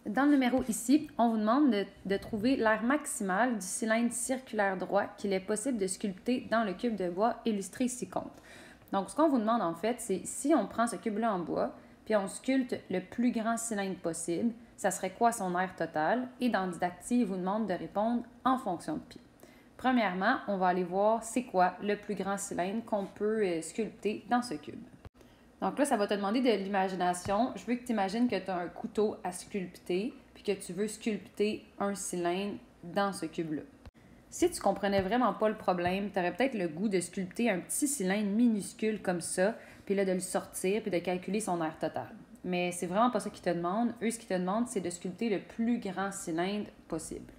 dans le numéro ici, on vous demande de trouver l'aire maximale du cylindre circulaire droit qu'il est possible de sculpter dans le cube de bois illustré ci-contre. Donc, ce qu'on vous demande en fait, c'est si on prend ce cube-là en bois, puis on sculpte le plus grand cylindre possible, ça serait quoi son aire totale? Et dans Didacti, il vous demande de répondre en fonction de pi. Premièrement, on va aller voir c'est quoi le plus grand cylindre qu'on peut sculpter dans ce cube. Donc là, ça va te demander de l'imagination. Je veux que tu imagines que tu as un couteau à sculpter, puis que tu veux sculpter un cylindre dans ce cube-là. Si tu comprenais vraiment pas le problème, tu aurais peut-être le goût de sculpter un petit cylindre minuscule comme ça, puis là de le sortir, puis de calculer son aire totale. Mais c'est vraiment pas ça qu'ils te demandent. Eux, ce qu'ils te demandent, c'est de sculpter le plus grand cylindre possible.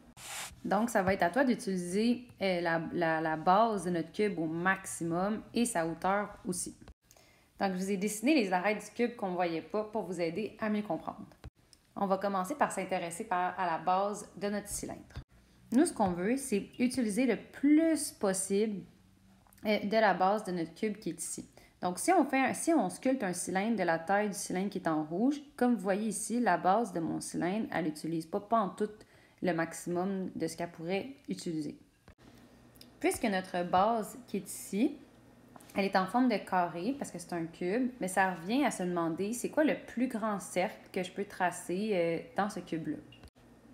Donc, ça va être à toi d'utiliser la base de notre cube au maximum et sa hauteur aussi. Donc, je vous ai dessiné les arêtes du cube qu'on ne voyait pas pour vous aider à mieux comprendre. On va commencer par s'intéresser à la base de notre cylindre. Nous, ce qu'on veut, c'est utiliser le plus possible de la base de notre cube qui est ici. Donc, si on sculpte un cylindre de la taille du cylindre qui est en rouge, comme vous voyez ici, la base de mon cylindre, elle n'utilise pas en tout le maximum de ce qu'elle pourrait utiliser. Puisque notre base qui est ici, elle est en forme de carré parce que c'est un cube, mais ça revient à se demander c'est quoi le plus grand cercle que je peux tracer dans ce cube-là.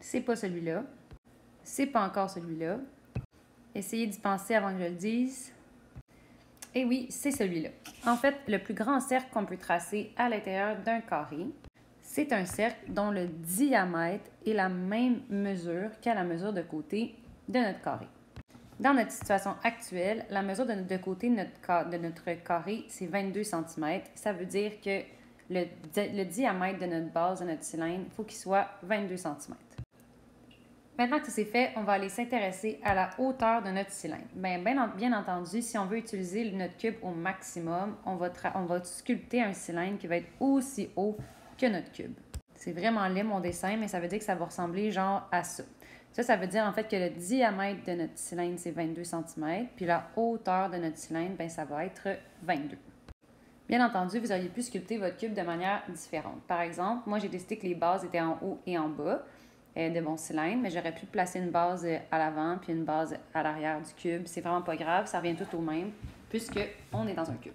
C'est pas celui-là. C'est pas encore celui-là. Essayez d'y penser avant que je le dise. Et oui, c'est celui-là. En fait, le plus grand cercle qu'on peut tracer à l'intérieur d'un carré, c'est un cercle dont le diamètre est la même mesure qu'à la mesure de côté de notre carré. Dans notre situation actuelle, la mesure de côté de notre carré, c'est 22 cm. Ça veut dire que le diamètre de notre base, de notre cylindre, il faut qu'il soit 22 cm. Maintenant que c'est fait, on va aller s'intéresser à la hauteur de notre cylindre. Bien entendu, si on veut utiliser notre cube au maximum, on va sculpter un cylindre qui va être aussi haut que notre cube. C'est vraiment laid mon dessin, mais ça veut dire que ça va ressembler genre à ça. Ça veut dire en fait que le diamètre de notre cylindre, c'est 22 cm, puis la hauteur de notre cylindre, ça va être 22. Bien entendu, vous auriez pu sculpter votre cube de manière différente. Par exemple, moi, j'ai décidé que les bases étaient en haut et en bas de mon cylindre, mais j'aurais pu placer une base à l'avant puis une base à l'arrière du cube. C'est vraiment pas grave, ça revient tout au même, puisqu'on est dans un cube.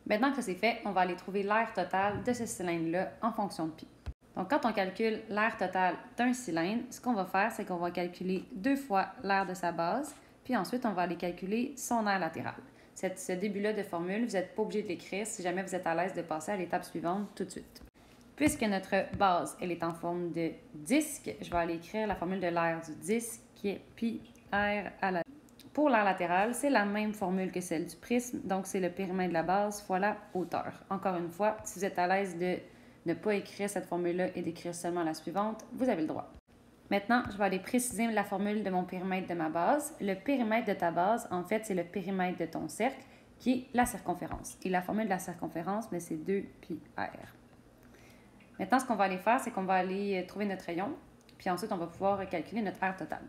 Maintenant que c'est fait, on va aller trouver l'aire totale de ce cylindre-là en fonction de pi. Donc, quand on calcule l'aire totale d'un cylindre, ce qu'on va faire, c'est qu'on va calculer 2 fois l'aire de sa base, puis ensuite, on va aller calculer son aire latérale. Ce début-là de formule, vous n'êtes pas obligé de l'écrire si jamais vous êtes à l'aise de passer à l'étape suivante tout de suite. Puisque notre base, elle est en forme de disque, je vais aller écrire la formule de l'aire du disque qui est pi r à la. Pour l'aire latérale, c'est la même formule que celle du prisme, donc c'est le périmètre de la base fois la hauteur. Encore une fois, si vous êtes à l'aise de ne pas écrire cette formule-là et d'écrire seulement la suivante, vous avez le droit. Maintenant, je vais aller préciser la formule de mon périmètre de ma base. Le périmètre de ta base, en fait, c'est le périmètre de ton cercle, qui est la circonférence. Et la formule de la circonférence, c'est 2πr. Maintenant, ce qu'on va aller faire, c'est qu'on va aller trouver notre rayon, puis ensuite, on va pouvoir calculer notre aire totale.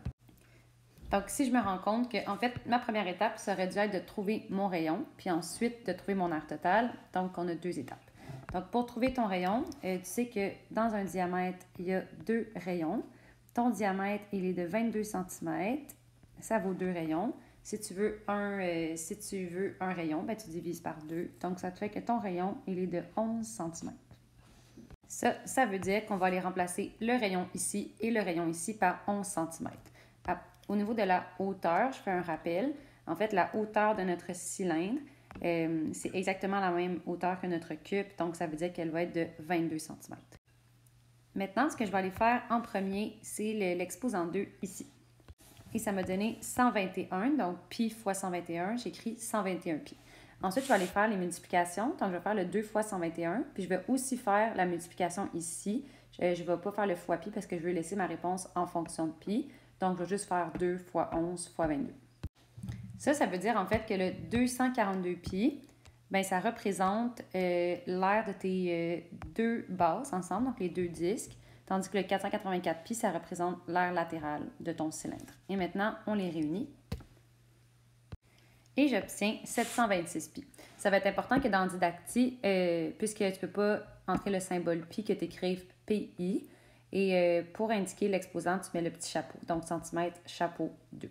Donc, si je me rends compte que, en fait, ma première étape, ça aurait dû être de trouver mon rayon, puis ensuite de trouver mon aire totale. Donc, on a 2 étapes. Donc, pour trouver ton rayon, tu sais que dans un diamètre, il y a 2 rayons. Ton diamètre, il est de 22 cm. Ça vaut 2 rayons. Si tu veux un rayon, tu divises par 2. Donc, ça te fait que ton rayon, il est de 11 cm. Ça veut dire qu'on va aller remplacer le rayon ici et le rayon ici par 11 cm. Au niveau de la hauteur, je fais un rappel. En fait, la hauteur de notre cylindre, c'est exactement la même hauteur que notre cube, donc ça veut dire qu'elle va être de 22 cm. Maintenant, ce que je vais aller faire en premier, c'est l'exposant 2 ici. Et ça m'a donné 121, donc pi fois 121, j'écris 121 pi. Ensuite, je vais aller faire les multiplications, donc je vais faire le 2 fois 121, puis je vais aussi faire la multiplication ici. Je ne vais pas faire le fois pi parce que je veux laisser ma réponse en fonction de pi, donc je vais juste faire 2 fois 11 fois 22. Ça veut dire en fait que le 242 pi, ça représente l'aire de tes 2 bases ensemble, donc les 2 disques, tandis que le 484 pi, ça représente l'aire latérale de ton cylindre. Et maintenant, on les réunit. Et j'obtiens 726 pi. Ça va être important que dans Didacti, puisque tu ne peux pas entrer le symbole pi, que tu écrives PI. Et pour indiquer l'exposant, tu mets le petit chapeau. Donc, centimètre, chapeau 2.